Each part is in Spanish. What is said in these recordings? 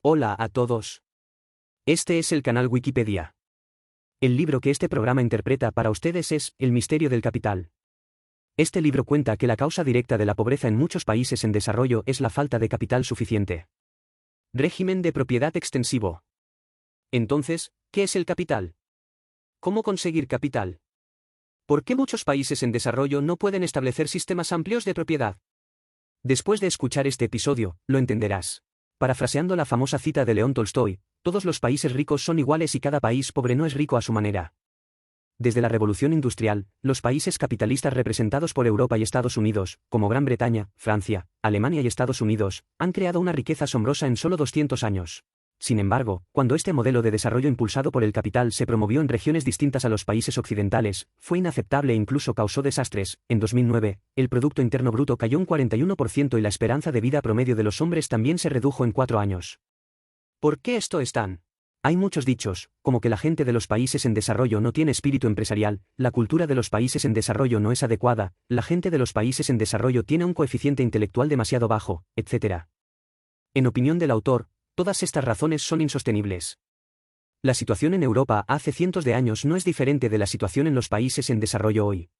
Hola a todos. Este es el canal Wikipedia. El libro que este programa interpreta para ustedes es El misterio del capital. Este libro cuenta que la causa directa de la pobreza en muchos países en desarrollo es la falta de capital suficiente. Régimen de propiedad extensivo. Entonces, ¿qué es el capital? ¿Cómo conseguir capital? ¿Por qué muchos países en desarrollo no pueden establecer sistemas amplios de propiedad? Después de escuchar este episodio, lo entenderás. Parafraseando la famosa cita de León Tolstoy, todos los países ricos son iguales y cada país pobre no es rico a su manera. Desde la Revolución Industrial, los países capitalistas representados por Europa y Estados Unidos, como Gran Bretaña, Francia, Alemania y Estados Unidos, han creado una riqueza asombrosa en solo 200 años. Sin embargo, cuando este modelo de desarrollo impulsado por el capital se promovió en regiones distintas a los países occidentales, fue inaceptable e incluso causó desastres. En 2009, el Producto Interno Bruto cayó un 41% y la esperanza de vida promedio de los hombres también se redujo en 4 años. ¿Por qué esto es tan? Hay muchos dichos, como que la gente de los países en desarrollo no tiene espíritu empresarial, la cultura de los países en desarrollo no es adecuada, la gente de los países en desarrollo tiene un coeficiente intelectual demasiado bajo, etc. En opinión del autor, todas estas razones son insostenibles. La situación en Europa hace cientos de años no es diferente de la situación en los países en desarrollo hoy.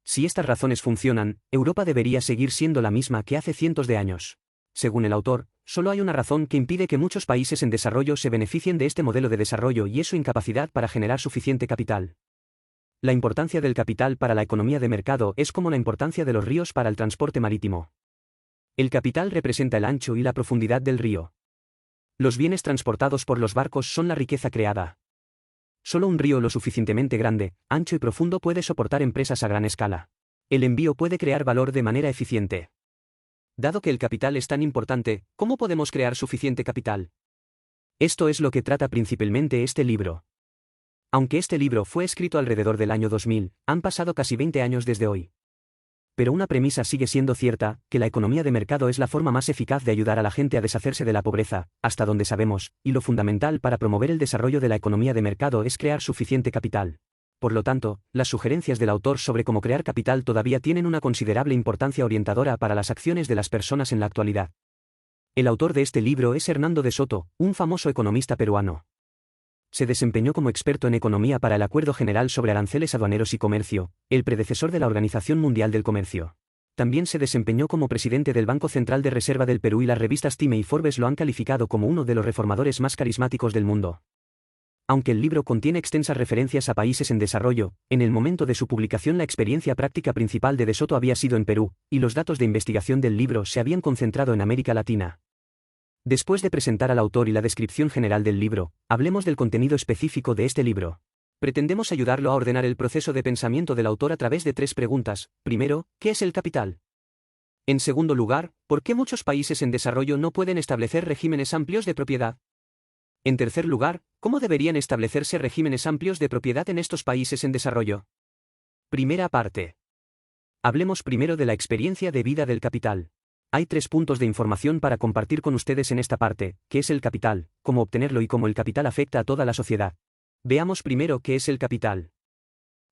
Si estas razones funcionan, Europa debería seguir siendo la misma que hace cientos de años. Según el autor, solo hay una razón que impide que muchos países en desarrollo se beneficien de este modelo de desarrollo y es su incapacidad para generar suficiente capital. La importancia del capital para la economía de mercado es como la importancia de los ríos para el transporte marítimo. El capital representa el ancho y la profundidad del río. Los bienes transportados por los barcos son la riqueza creada. Solo un río lo suficientemente grande, ancho y profundo puede soportar empresas a gran escala. El envío puede crear valor de manera eficiente. Dado que el capital es tan importante, ¿cómo podemos crear suficiente capital? Esto es lo que trata principalmente este libro. Aunque este libro fue escrito alrededor del año 2000, han pasado casi 20 años desde hoy. Pero una premisa sigue siendo cierta, que la economía de mercado es la forma más eficaz de ayudar a la gente a deshacerse de la pobreza, hasta donde sabemos, y lo fundamental para promover el desarrollo de la economía de mercado es crear suficiente capital. Por lo tanto, las sugerencias del autor sobre cómo crear capital todavía tienen una considerable importancia orientadora para las acciones de las personas en la actualidad. El autor de este libro es Hernando de Soto, un famoso economista peruano. Se desempeñó como experto en economía para el Acuerdo General sobre Aranceles Aduaneros y Comercio, el predecesor de la Organización Mundial del Comercio. También se desempeñó como presidente del Banco Central de Reserva del Perú y las revistas Time y Forbes lo han calificado como uno de los reformadores más carismáticos del mundo. Aunque el libro contiene extensas referencias a países en desarrollo, en el momento de su publicación la experiencia práctica principal de Soto había sido en Perú, y los datos de investigación del libro se habían concentrado en América Latina. Después de presentar al autor y la descripción general del libro, hablemos del contenido específico de este libro. Pretendemos ayudarlo a ordenar el proceso de pensamiento del autor a través de 3 preguntas. Primero, ¿qué es el capital? En segundo lugar, ¿por qué muchos países en desarrollo no pueden establecer regímenes amplios de propiedad? En tercer lugar, ¿cómo deberían establecerse regímenes amplios de propiedad en estos países en desarrollo? Primera parte. Hablemos primero de la experiencia de vida del capital. Hay 3 puntos de información para compartir con ustedes en esta parte: qué es el capital, cómo obtenerlo y cómo el capital afecta a toda la sociedad. Veamos primero qué es el capital.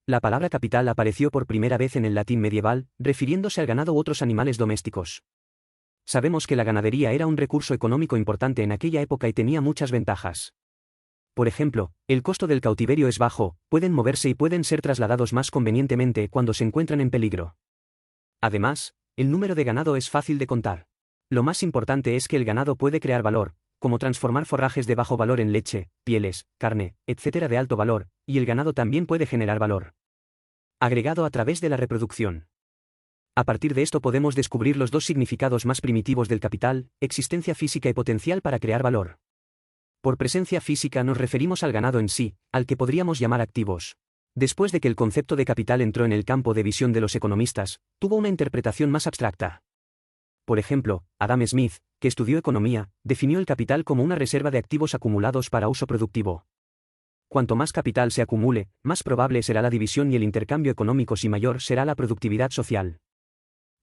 La palabra capital apareció por primera vez en el latín medieval, refiriéndose al ganado u otros animales domésticos. Sabemos que la ganadería era un recurso económico importante en aquella época y tenía muchas ventajas. Por ejemplo, el costo del cautiverio es bajo, pueden moverse y pueden ser trasladados más convenientemente cuando se encuentran en peligro. Además, el número de ganado es fácil de contar. Lo más importante es que el ganado puede crear valor, como transformar forrajes de bajo valor en leche, pieles, carne, etc. de alto valor, y el ganado también puede generar valor agregado a través de la reproducción. A partir de esto podemos descubrir los 2 significados más primitivos del capital: existencia física y potencial para crear valor. Por presencia física nos referimos al ganado en sí, al que podríamos llamar activos. Después de que el concepto de capital entró en el campo de visión de los economistas, tuvo una interpretación más abstracta. Por ejemplo, Adam Smith, que estudió economía, definió el capital como una reserva de activos acumulados para uso productivo. Cuanto más capital se acumule, más probable será la división y el intercambio económicos y mayor será la productividad social.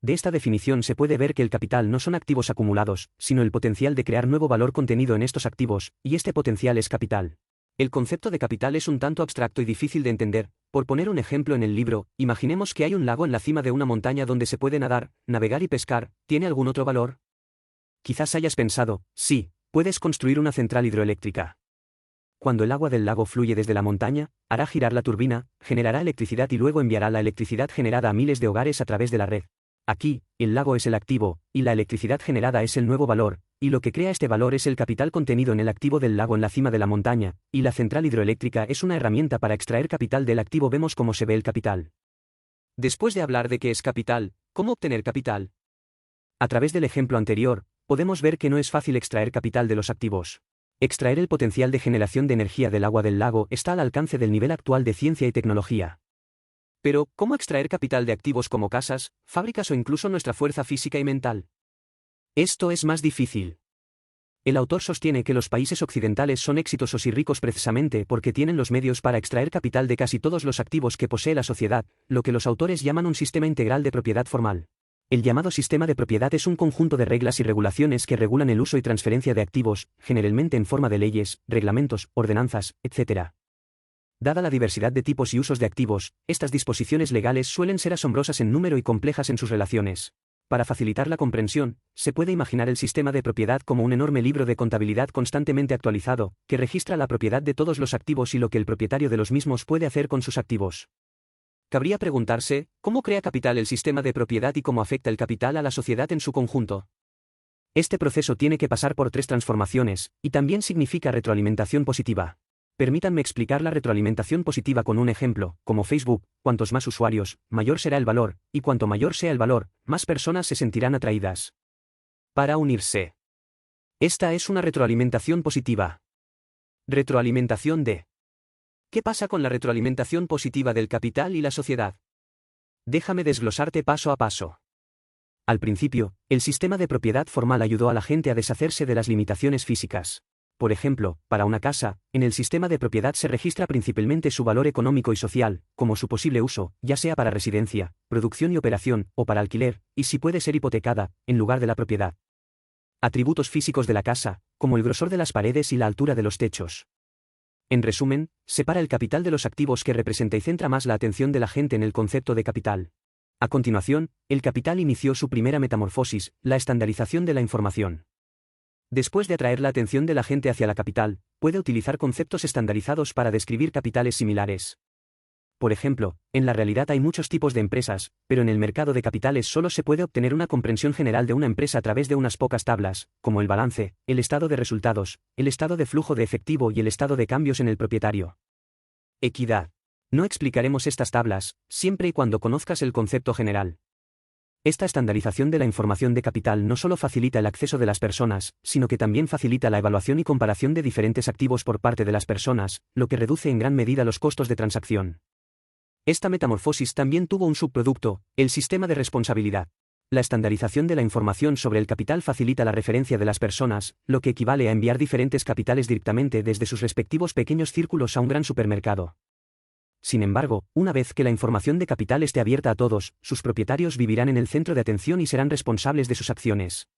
De esta definición se puede ver que el capital no son activos acumulados, sino el potencial de crear nuevo valor contenido en estos activos, y este potencial es capital. El concepto de capital es un tanto abstracto y difícil de entender. Por poner un ejemplo en el libro, imaginemos que hay un lago en la cima de una montaña donde se puede nadar, navegar y pescar. ¿Tiene algún otro valor? Quizás hayas pensado, sí, Puedes construir una central hidroeléctrica. Cuando el agua del lago fluye desde la montaña, hará girar la turbina, generará electricidad y luego enviará la electricidad generada a miles de hogares a través de la red. Aquí, el lago es el activo, y la electricidad generada es el nuevo valor, y lo que crea este valor es el capital contenido en el activo del lago en la cima de la montaña, y la central hidroeléctrica es una herramienta para extraer capital del activo. Vemos cómo se ve el capital. Después de hablar de qué es capital, ¿cómo obtener capital? A través del ejemplo anterior, podemos ver que no es fácil extraer capital de los activos. Extraer el potencial de generación de energía del agua del lago está al alcance del nivel actual de ciencia y tecnología. Pero, ¿cómo extraer capital de activos como casas, fábricas o incluso nuestra fuerza física y mental? Esto es más difícil. El autor sostiene que los países occidentales son exitosos y ricos precisamente porque tienen los medios para extraer capital de casi todos los activos que posee la sociedad, lo que los autores llaman un sistema integral de propiedad formal. El llamado sistema de propiedad es un conjunto de reglas y regulaciones que regulan el uso y transferencia de activos, generalmente en forma de leyes, reglamentos, ordenanzas, etc. Dada la diversidad de tipos y usos de activos, estas disposiciones legales suelen ser asombrosas en número y complejas en sus relaciones. Para facilitar la comprensión, se puede imaginar el sistema de propiedad como un enorme libro de contabilidad constantemente actualizado, que registra la propiedad de todos los activos y lo que el propietario de los mismos puede hacer con sus activos. Cabría preguntarse, ¿cómo crea capital el sistema de propiedad y cómo afecta el capital a la sociedad en su conjunto? Este proceso tiene que pasar por 3 transformaciones, y también significa retroalimentación positiva. Permítanme explicar la retroalimentación positiva con un ejemplo, como Facebook: cuantos más usuarios, mayor será el valor, y cuanto mayor sea el valor, más personas se sentirán atraídas para unirse. Esta es una retroalimentación positiva. Retroalimentación de. ¿Qué pasa con la retroalimentación positiva del capital y la sociedad? Déjame desglosarte paso a paso. Al principio, el sistema de propiedad formal ayudó a la gente a deshacerse de las limitaciones físicas. Por ejemplo, para una casa, en el sistema de propiedad se registra principalmente su valor económico y social, como su posible uso, ya sea para residencia, producción y operación, o para alquiler, y si puede ser hipotecada, en lugar de la propiedad. Atributos físicos de la casa, como el grosor de las paredes y la altura de los techos. En resumen, separa el capital de los activos que representa y centra más la atención de la gente en el concepto de capital. A continuación, el capital inició su primera metamorfosis, la estandarización de la información. Después de atraer la atención de la gente hacia la capital, puede utilizar conceptos estandarizados para describir capitales similares. Por ejemplo, en la realidad hay muchos tipos de empresas, pero en el mercado de capitales solo se puede obtener una comprensión general de una empresa a través de unas pocas tablas, como el balance, el estado de resultados, el estado de flujo de efectivo y el estado de cambios en el propietario. Equidad. No explicaremos estas tablas, siempre y cuando conozcas el concepto general. Esta estandarización de la información de capital no solo facilita el acceso de las personas, sino que también facilita la evaluación y comparación de diferentes activos por parte de las personas, lo que reduce en gran medida los costos de transacción. Esta metamorfosis también tuvo un subproducto, el sistema de responsabilidad. La estandarización de la información sobre el capital facilita la referencia de las personas, lo que equivale a enviar diferentes capitales directamente desde sus respectivos pequeños círculos a un gran supermercado. Sin embargo, una vez que la información de capital esté abierta a todos, sus propietarios vivirán en el centro de atención y serán responsables de sus acciones.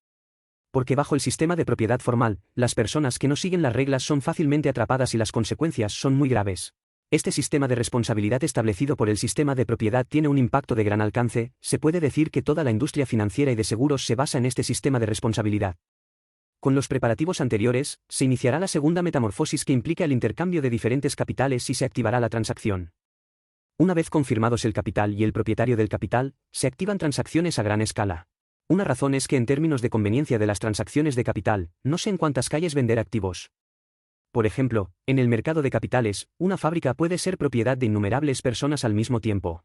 Porque bajo el sistema de propiedad formal, las personas que no siguen las reglas son fácilmente atrapadas y las consecuencias son muy graves. Este sistema de responsabilidad establecido por el sistema de propiedad tiene un impacto de gran alcance. Se puede decir que toda la industria financiera y de seguros se basa en este sistema de responsabilidad. Con los preparativos anteriores, se iniciará la segunda metamorfosis que implica el intercambio de diferentes capitales y se activará la transacción. Una vez confirmados el capital y el propietario del capital, se activan transacciones a gran escala. Una razón es que en términos de conveniencia de las transacciones de capital, no sé en cuántas calles vender activos. Por ejemplo, en el mercado de capitales, una fábrica puede ser propiedad de innumerables personas al mismo tiempo.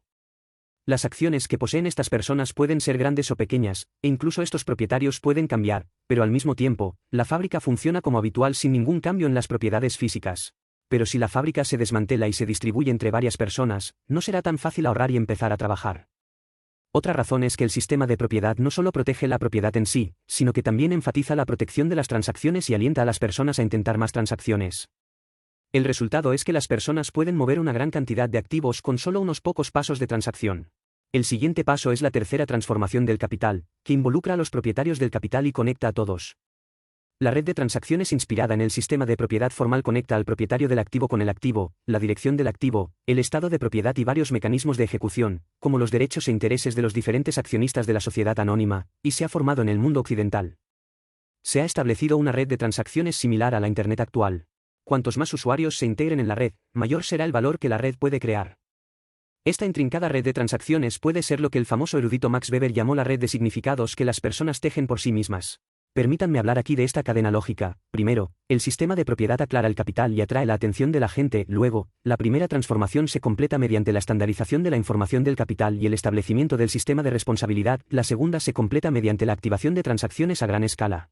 Las acciones que poseen estas personas pueden ser grandes o pequeñas, e incluso estos propietarios pueden cambiar, pero al mismo tiempo, la fábrica funciona como habitual sin ningún cambio en las propiedades físicas. Pero si la fábrica se desmantela y se distribuye entre varias personas, no será tan fácil ahorrar y empezar a trabajar. Otra razón es que el sistema de propiedad no solo protege la propiedad en sí, sino que también enfatiza la protección de las transacciones y alienta a las personas a intentar más transacciones. El resultado es que las personas pueden mover una gran cantidad de activos con solo unos pocos pasos de transacción. El siguiente paso es la tercera transformación del capital, que involucra a los propietarios del capital y conecta a todos. La red de transacciones inspirada en el sistema de propiedad formal conecta al propietario del activo con el activo, la dirección del activo, el estado de propiedad y varios mecanismos de ejecución, como los derechos e intereses de los diferentes accionistas de la sociedad anónima, y se ha formado en el mundo occidental. Se ha establecido una red de transacciones similar a la Internet actual. Cuantos más usuarios se integren en la red, mayor será el valor que la red puede crear. Esta intrincada red de transacciones puede ser lo que el famoso erudito Max Weber llamó la red de significados que las personas tejen por sí mismas. Permítanme hablar aquí de esta cadena lógica. Primero, el sistema de propiedad aclara el capital y atrae la atención de la gente. Luego, la primera transformación se completa mediante la estandarización de la información del capital y el establecimiento del sistema de responsabilidad. La segunda se completa mediante la activación de transacciones a gran escala.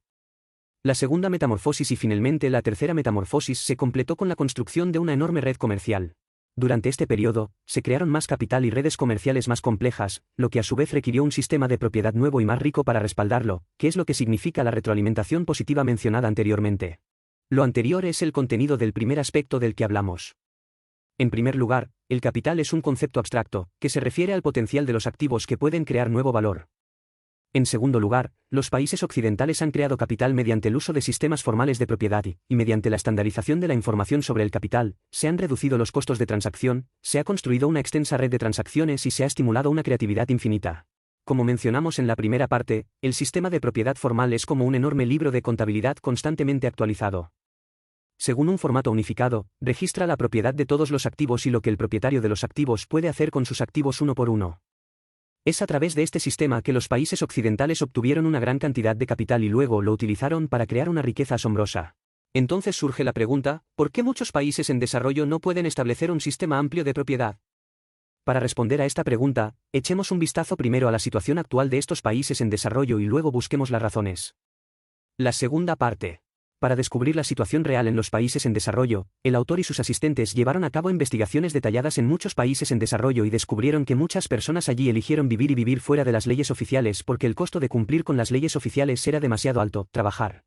La segunda metamorfosis y finalmente la tercera metamorfosis se completó con la construcción de una enorme red comercial. Durante este periodo, se crearon más capital y redes comerciales más complejas, lo que a su vez requirió un sistema de propiedad nuevo y más rico para respaldarlo, que es lo que significa la retroalimentación positiva mencionada anteriormente. Lo anterior es el contenido del primer aspecto del que hablamos. En primer lugar, el capital es un concepto abstracto, que se refiere al potencial de los activos que pueden crear nuevo valor. En segundo lugar, los países occidentales han creado capital mediante el uso de sistemas formales de propiedad y mediante la estandarización de la información sobre el capital, se han reducido los costos de transacción, se ha construido una extensa red de transacciones y se ha estimulado una creatividad infinita. Como mencionamos en la primera parte, el sistema de propiedad formal es como un enorme libro de contabilidad constantemente actualizado. Según un formato unificado, registra la propiedad de todos los activos y lo que el propietario de los activos puede hacer con sus activos uno por uno. Es a través de este sistema que los países occidentales obtuvieron una gran cantidad de capital y luego lo utilizaron para crear una riqueza asombrosa. Entonces surge la pregunta, ¿por qué muchos países en desarrollo no pueden establecer un sistema amplio de propiedad? Para responder a esta pregunta, echemos un vistazo primero a la situación actual de estos países en desarrollo y luego busquemos las razones. La segunda parte. Para descubrir la situación real en los países en desarrollo, el autor y sus asistentes llevaron a cabo investigaciones detalladas en muchos países en desarrollo y descubrieron que muchas personas allí eligieron vivir y vivir fuera de las leyes oficiales porque el costo de cumplir con las leyes oficiales era demasiado alto. Trabajar.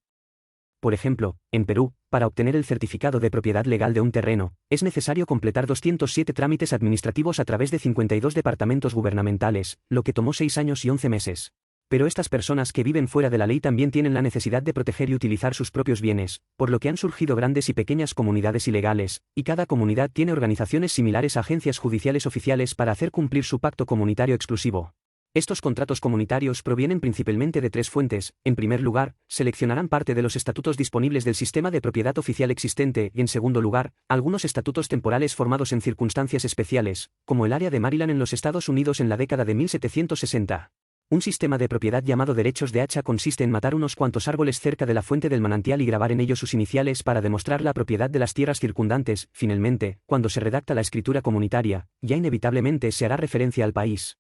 Por ejemplo, en Perú, para obtener el certificado de propiedad legal de un terreno, es necesario completar 207 trámites administrativos a través de 52 departamentos gubernamentales, lo que tomó 6 años y 11 meses. Pero estas personas que viven fuera de la ley también tienen la necesidad de proteger y utilizar sus propios bienes, por lo que han surgido grandes y pequeñas comunidades ilegales, y cada comunidad tiene organizaciones similares a agencias judiciales oficiales para hacer cumplir su pacto comunitario exclusivo. Estos contratos comunitarios provienen principalmente de 3 fuentes. En primer lugar, seleccionarán parte de los estatutos disponibles del sistema de propiedad oficial existente y en segundo lugar, algunos estatutos temporales formados en circunstancias especiales, como el área de Maryland en los Estados Unidos en la década de 1760. Un sistema de propiedad llamado derechos de hacha consiste en matar unos cuantos árboles cerca de la fuente del manantial y grabar en ellos sus iniciales para demostrar la propiedad de las tierras circundantes. Finalmente, cuando se redacta la escritura comunitaria, ya inevitablemente se hará referencia al país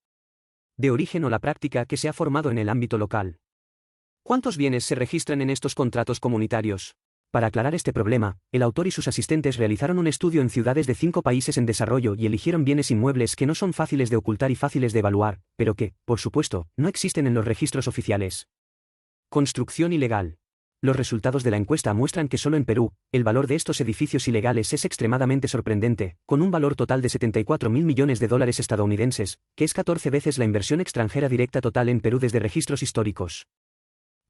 de origen o la práctica que se ha formado en el ámbito local. ¿Cuántos bienes se registran en estos contratos comunitarios? Para aclarar este problema, el autor y sus asistentes realizaron un estudio en ciudades de 5 países en desarrollo y eligieron bienes inmuebles que no son fáciles de ocultar y fáciles de evaluar, pero que, por supuesto, no existen en los registros oficiales. Construcción ilegal. Los resultados de la encuesta muestran que solo en Perú, el valor de estos edificios ilegales es extremadamente sorprendente, con un valor total de 74.000 millones de dólares estadounidenses, que es 14 veces la inversión extranjera directa total en Perú desde registros históricos.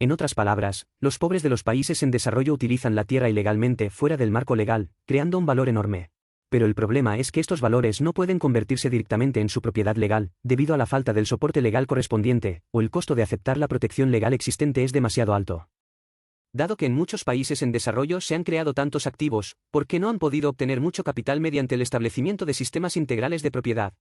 En otras palabras, los pobres de los países en desarrollo utilizan la tierra ilegalmente fuera del marco legal, creando un valor enorme. Pero el problema es que estos valores no pueden convertirse directamente en su propiedad legal, debido a la falta del soporte legal correspondiente, o el costo de aceptar la protección legal existente es demasiado alto. Dado que en muchos países en desarrollo se han creado tantos activos, ¿por qué no han podido obtener mucho capital mediante el establecimiento de sistemas integrales de propiedad?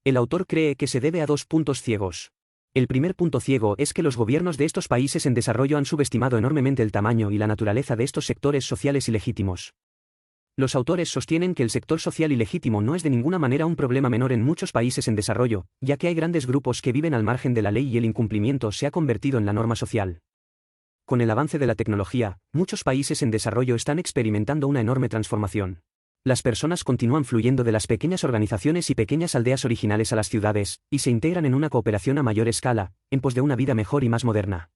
El autor cree que se debe a 2 puntos ciegos. El primer punto ciego es que los gobiernos de estos países en desarrollo han subestimado enormemente el tamaño y la naturaleza de estos sectores sociales ilegítimos. Los autores sostienen que el sector social ilegítimo no es de ninguna manera un problema menor en muchos países en desarrollo, ya que hay grandes grupos que viven al margen de la ley y el incumplimiento se ha convertido en la norma social. Con el avance de la tecnología, muchos países en desarrollo están experimentando una enorme transformación. Las personas continúan fluyendo de las pequeñas organizaciones y pequeñas aldeas originales a las ciudades, y se integran en una cooperación a mayor escala, en pos de una vida mejor y más moderna.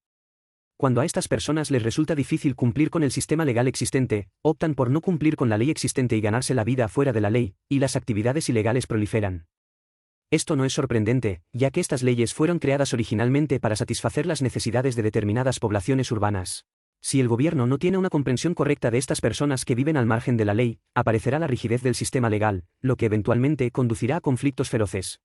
Cuando a estas personas les resulta difícil cumplir con el sistema legal existente, optan por no cumplir con la ley existente y ganarse la vida fuera de la ley, y las actividades ilegales proliferan. Esto no es sorprendente, ya que estas leyes fueron creadas originalmente para satisfacer las necesidades de determinadas poblaciones urbanas. Si el gobierno no tiene una comprensión correcta de estas personas que viven al margen de la ley, aparecerá la rigidez del sistema legal, lo que eventualmente conducirá a conflictos feroces.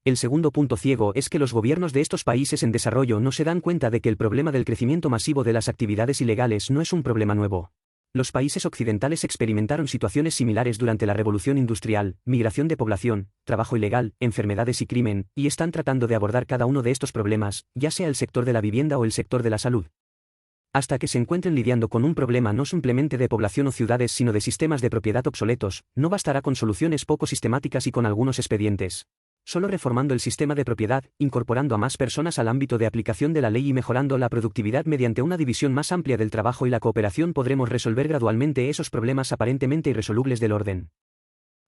El segundo punto ciego es que los gobiernos de estos países en desarrollo no se dan cuenta de que el problema del crecimiento masivo de las actividades ilegales no es un problema nuevo. Los países occidentales experimentaron situaciones similares durante la revolución industrial, migración de población, trabajo ilegal, enfermedades y crimen, y están tratando de abordar cada uno de estos problemas, ya sea el sector de la vivienda o el sector de la salud. Hasta que se encuentren lidiando con un problema no simplemente de población o ciudades sino de sistemas de propiedad obsoletos, no bastará con soluciones poco sistemáticas y con algunos expedientes. Solo reformando el sistema de propiedad, incorporando a más personas al ámbito de aplicación de la ley y mejorando la productividad mediante una división más amplia del trabajo y la cooperación podremos resolver gradualmente esos problemas aparentemente irresolubles del orden.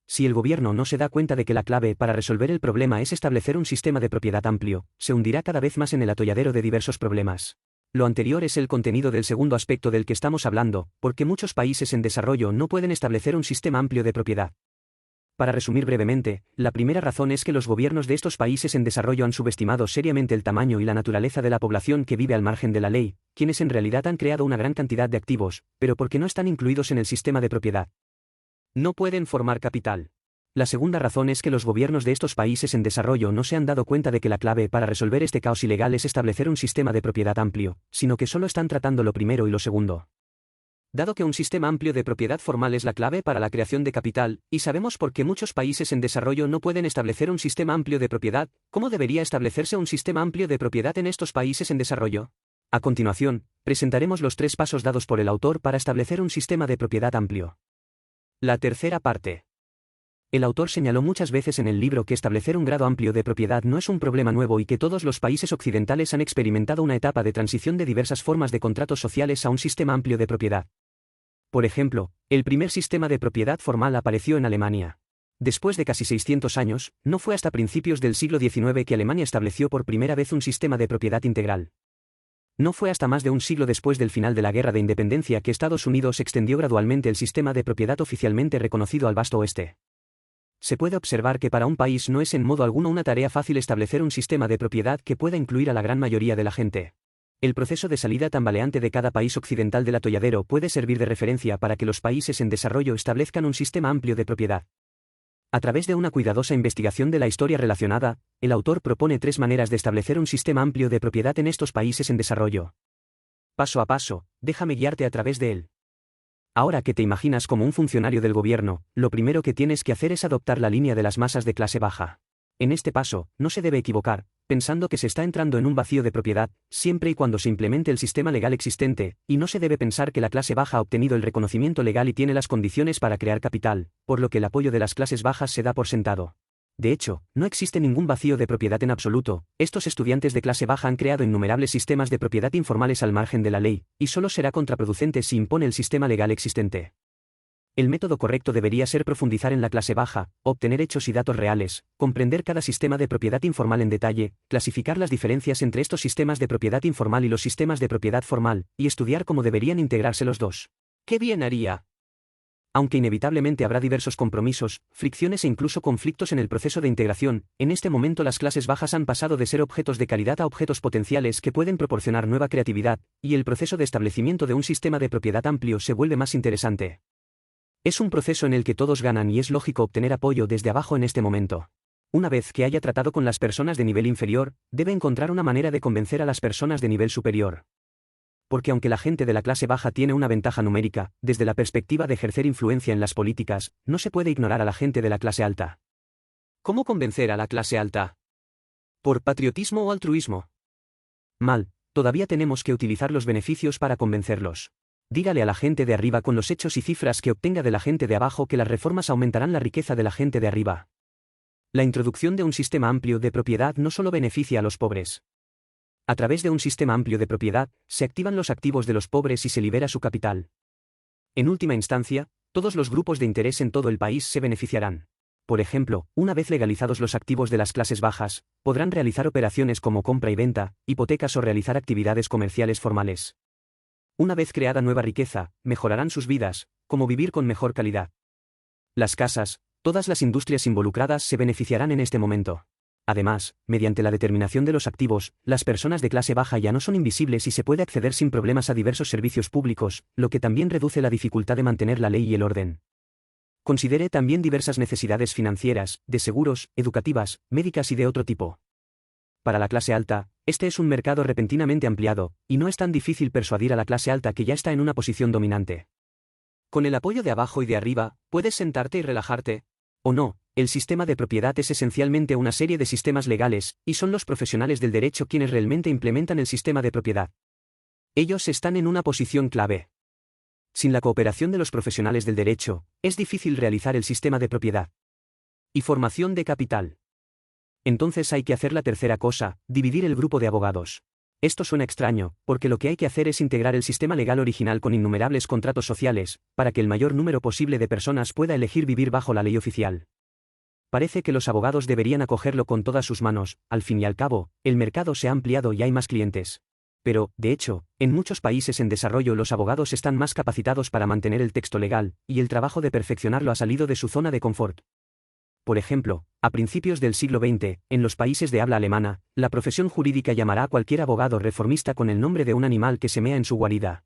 Si el gobierno no se da cuenta de que la clave para resolver el problema es establecer un sistema de propiedad amplio, se hundirá cada vez más en el atolladero de diversos problemas. Lo anterior es el contenido del segundo aspecto del que estamos hablando, porque muchos países en desarrollo no pueden establecer un sistema amplio de propiedad. Para resumir brevemente, la primera razón es que los gobiernos de estos países en desarrollo han subestimado seriamente el tamaño y la naturaleza de la población que vive al margen de la ley, quienes en realidad han creado una gran cantidad de activos, pero porque no están incluidos en el sistema de propiedad. No pueden formar capital. La segunda razón es que los gobiernos de estos países en desarrollo no se han dado cuenta de que la clave para resolver este caos ilegal es establecer un sistema de propiedad amplio, sino que solo están tratando lo primero y lo segundo. Dado que un sistema amplio de propiedad formal es la clave para la creación de capital, y sabemos por qué muchos países en desarrollo no pueden establecer un sistema amplio de propiedad, ¿cómo debería establecerse un sistema amplio de propiedad en estos países en desarrollo? A continuación, presentaremos los 3 pasos dados por el autor para establecer un sistema de propiedad amplio. La tercera parte. El autor señaló muchas veces en el libro que establecer un grado amplio de propiedad no es un problema nuevo y que todos los países occidentales han experimentado una etapa de transición de diversas formas de contratos sociales a un sistema amplio de propiedad. Por ejemplo, el primer sistema de propiedad formal apareció en Alemania. Después de casi 600 años, no fue hasta principios del siglo XIX que Alemania estableció por primera vez un sistema de propiedad integral. No fue hasta más de un siglo después del final de la Guerra de Independencia que Estados Unidos extendió gradualmente el sistema de propiedad oficialmente reconocido al vasto oeste. Se puede observar que para un país no es en modo alguno una tarea fácil establecer un sistema de propiedad que pueda incluir a la gran mayoría de la gente. El proceso de salida tambaleante de cada país occidental del atolladero puede servir de referencia para que los países en desarrollo establezcan un sistema amplio de propiedad. A través de una cuidadosa investigación de la historia relacionada, el autor propone 3 maneras de establecer un sistema amplio de propiedad en estos países en desarrollo. Paso a paso, déjame guiarte a través de él. Ahora que te imaginas como un funcionario del gobierno, lo primero que tienes que hacer es adoptar la línea de las masas de clase baja. En este paso, no se debe equivocar, pensando que se está entrando en un vacío de propiedad, siempre y cuando se implemente el sistema legal existente, y no se debe pensar que la clase baja ha obtenido el reconocimiento legal y tiene las condiciones para crear capital, por lo que el apoyo de las clases bajas se da por sentado. De hecho, no existe ningún vacío de propiedad en absoluto, estos estudiantes de clase baja han creado innumerables sistemas de propiedad informales al margen de la ley, y solo será contraproducente si impone el sistema legal existente. El método correcto debería ser profundizar en la clase baja, obtener hechos y datos reales, comprender cada sistema de propiedad informal en detalle, clasificar las diferencias entre estos sistemas de propiedad informal y los sistemas de propiedad formal, y estudiar cómo deberían integrarse los dos. ¡Qué bien haría! Aunque inevitablemente habrá diversos compromisos, fricciones e incluso conflictos en el proceso de integración, en este momento las clases bajas han pasado de ser objetos de caridad a objetos potenciales que pueden proporcionar nueva creatividad, y el proceso de establecimiento de un sistema de propiedad amplio se vuelve más interesante. Es un proceso en el que todos ganan y es lógico obtener apoyo desde abajo en este momento. Una vez que haya tratado con las personas de nivel inferior, debe encontrar una manera de convencer a las personas de nivel superior. Porque aunque la gente de la clase baja tiene una ventaja numérica, desde la perspectiva de ejercer influencia en las políticas, no se puede ignorar a la gente de la clase alta. ¿Cómo convencer a la clase alta? ¿Por patriotismo o altruismo? Mal, todavía tenemos que utilizar los beneficios para convencerlos. Dígale a la gente de arriba con los hechos y cifras que obtenga de la gente de abajo que las reformas aumentarán la riqueza de la gente de arriba. La introducción de un sistema amplio de propiedad no solo beneficia a los pobres. A través de un sistema amplio de propiedad, se activan los activos de los pobres y se libera su capital. En última instancia, todos los grupos de interés en todo el país se beneficiarán. Por ejemplo, una vez legalizados los activos de las clases bajas, podrán realizar operaciones como compra y venta, hipotecas o realizar actividades comerciales formales. Una vez creada nueva riqueza, mejorarán sus vidas, como vivir con mejor calidad. Las casas, todas las industrias involucradas se beneficiarán en este momento. Además, mediante la determinación de los activos, las personas de clase baja ya no son invisibles y se puede acceder sin problemas a diversos servicios públicos, lo que también reduce la dificultad de mantener la ley y el orden. Considere también diversas necesidades financieras, de seguros, educativas, médicas y de otro tipo. Para la clase alta, este es un mercado repentinamente ampliado, y no es tan difícil persuadir a la clase alta que ya está en una posición dominante. Con el apoyo de abajo y de arriba, puedes sentarte y relajarte. O no, el sistema de propiedad es esencialmente una serie de sistemas legales, y son los profesionales del derecho quienes realmente implementan el sistema de propiedad. Ellos están en una posición clave. Sin la cooperación de los profesionales del derecho, es difícil realizar el sistema de propiedad. Y formación de capital. Entonces hay que hacer la tercera cosa, dividir el grupo de abogados. Esto suena extraño, porque lo que hay que hacer es integrar el sistema legal original con innumerables contratos sociales, para que el mayor número posible de personas pueda elegir vivir bajo la ley oficial. Parece que los abogados deberían acogerlo con todas sus manos, al fin y al cabo, el mercado se ha ampliado y hay más clientes. Pero, de hecho, en muchos países en desarrollo los abogados están más capacitados para mantener el texto legal, y el trabajo de perfeccionarlo ha salido de su zona de confort. Por ejemplo, a principios del siglo XX, en los países de habla alemana, la profesión jurídica llamará a cualquier abogado reformista con el nombre de un animal que se mea en su guarida.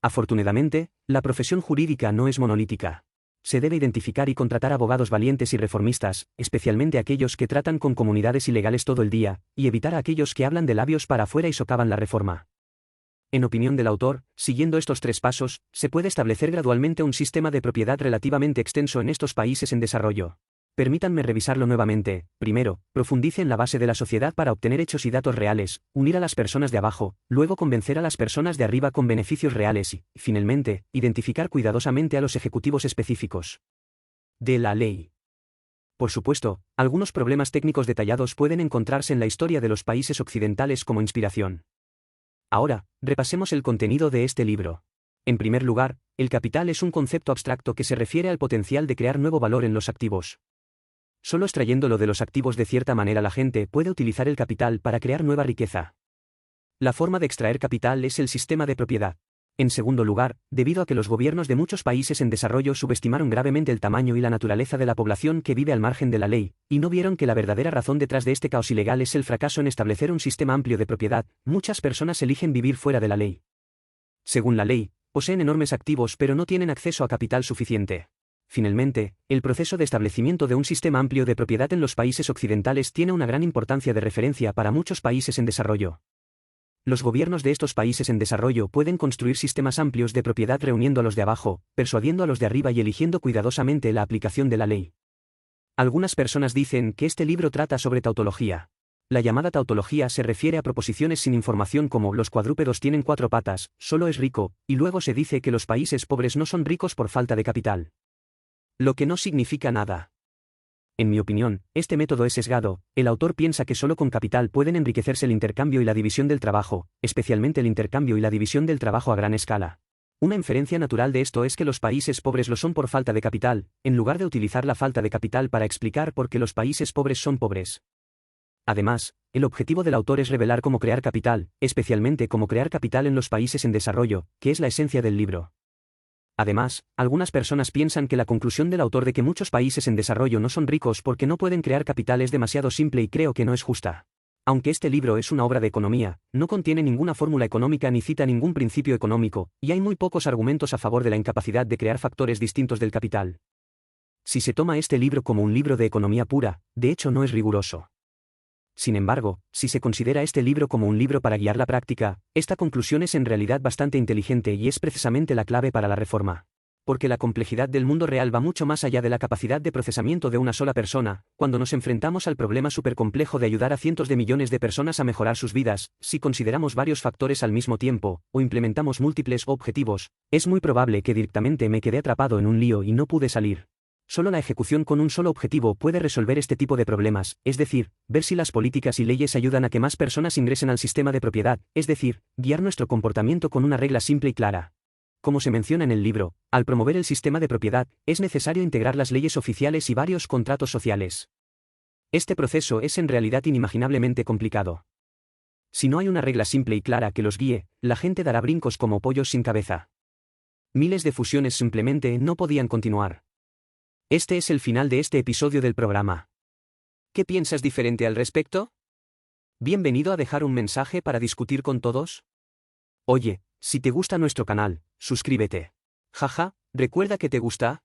Afortunadamente, la profesión jurídica no es monolítica. Se debe identificar y contratar abogados valientes y reformistas, especialmente aquellos que tratan con comunidades ilegales todo el día, y evitar a aquellos que hablan de labios para afuera y socavan la reforma. En opinión del autor, siguiendo estos tres pasos, se puede establecer gradualmente un sistema de propiedad relativamente extenso en estos países en desarrollo. Permítanme revisarlo nuevamente. Primero, profundice en la base de la sociedad para obtener hechos y datos reales, unir a las personas de abajo, luego convencer a las personas de arriba con beneficios reales y, finalmente, identificar cuidadosamente a los ejecutivos específicos de la ley. Por supuesto, algunos problemas técnicos detallados pueden encontrarse en la historia de los países occidentales como inspiración. Ahora, repasemos el contenido de este libro. En primer lugar, el capital es un concepto abstracto que se refiere al potencial de crear nuevo valor en los activos. Solo extrayéndolo de los activos de cierta manera la gente puede utilizar el capital para crear nueva riqueza. La forma de extraer capital es el sistema de propiedad. En segundo lugar, debido a que los gobiernos de muchos países en desarrollo subestimaron gravemente el tamaño y la naturaleza de la población que vive al margen de la ley, y no vieron que la verdadera razón detrás de este caos ilegal es el fracaso en establecer un sistema amplio de propiedad, muchas personas eligen vivir fuera de la ley. Según la ley, poseen enormes activos pero no tienen acceso a capital suficiente. Finalmente, el proceso de establecimiento de un sistema amplio de propiedad en los países occidentales tiene una gran importancia de referencia para muchos países en desarrollo. Los gobiernos de estos países en desarrollo pueden construir sistemas amplios de propiedad reuniendo a los de abajo, persuadiendo a los de arriba y eligiendo cuidadosamente la aplicación de la ley. Algunas personas dicen que este libro trata sobre tautología. La llamada tautología se refiere a proposiciones sin información como los cuadrúpedos tienen 4 patas, solo es rico, y luego se dice que los países pobres no son ricos por falta de capital. Lo que no significa nada. En mi opinión, este método es sesgado. El autor piensa que solo con capital pueden enriquecerse el intercambio y la división del trabajo, especialmente el intercambio y la división del trabajo a gran escala. Una inferencia natural de esto es que los países pobres lo son por falta de capital, en lugar de utilizar la falta de capital para explicar por qué los países pobres son pobres. Además, el objetivo del autor es revelar cómo crear capital, especialmente cómo crear capital en los países en desarrollo, que es la esencia del libro. Además, algunas personas piensan que la conclusión del autor de que muchos países en desarrollo no son ricos porque no pueden crear capital es demasiado simple y creo que no es justa. Aunque este libro es una obra de economía, no contiene ninguna fórmula económica ni cita ningún principio económico, y hay muy pocos argumentos a favor de la incapacidad de crear factores distintos del capital. Si se toma este libro como un libro de economía pura, de hecho no es riguroso. Sin embargo, si se considera este libro como un libro para guiar la práctica, esta conclusión es en realidad bastante inteligente y es precisamente la clave para la reforma. Porque la complejidad del mundo real va mucho más allá de la capacidad de procesamiento de una sola persona. Cuando nos enfrentamos al problema supercomplejo de ayudar a cientos de millones de personas a mejorar sus vidas, si consideramos varios factores al mismo tiempo, o implementamos múltiples objetivos, es muy probable que directamente me quedé atrapado en un lío y no pude salir. Solo la ejecución con un solo objetivo puede resolver este tipo de problemas, es decir, ver si las políticas y leyes ayudan a que más personas ingresen al sistema de propiedad, es decir, guiar nuestro comportamiento con una regla simple y clara. Como se menciona en el libro, al promover el sistema de propiedad, es necesario integrar las leyes oficiales y varios contratos sociales. Este proceso es en realidad inimaginablemente complicado. Si no hay una regla simple y clara que los guíe, la gente dará brincos como pollos sin cabeza. Miles de fusiones simplemente no podían continuar. Este es el final de este episodio del programa. ¿Qué piensas diferente al respecto? Bienvenido a dejar un mensaje para discutir con todos. Oye, si te gusta nuestro canal, suscríbete. Jaja, recuerda que te gusta.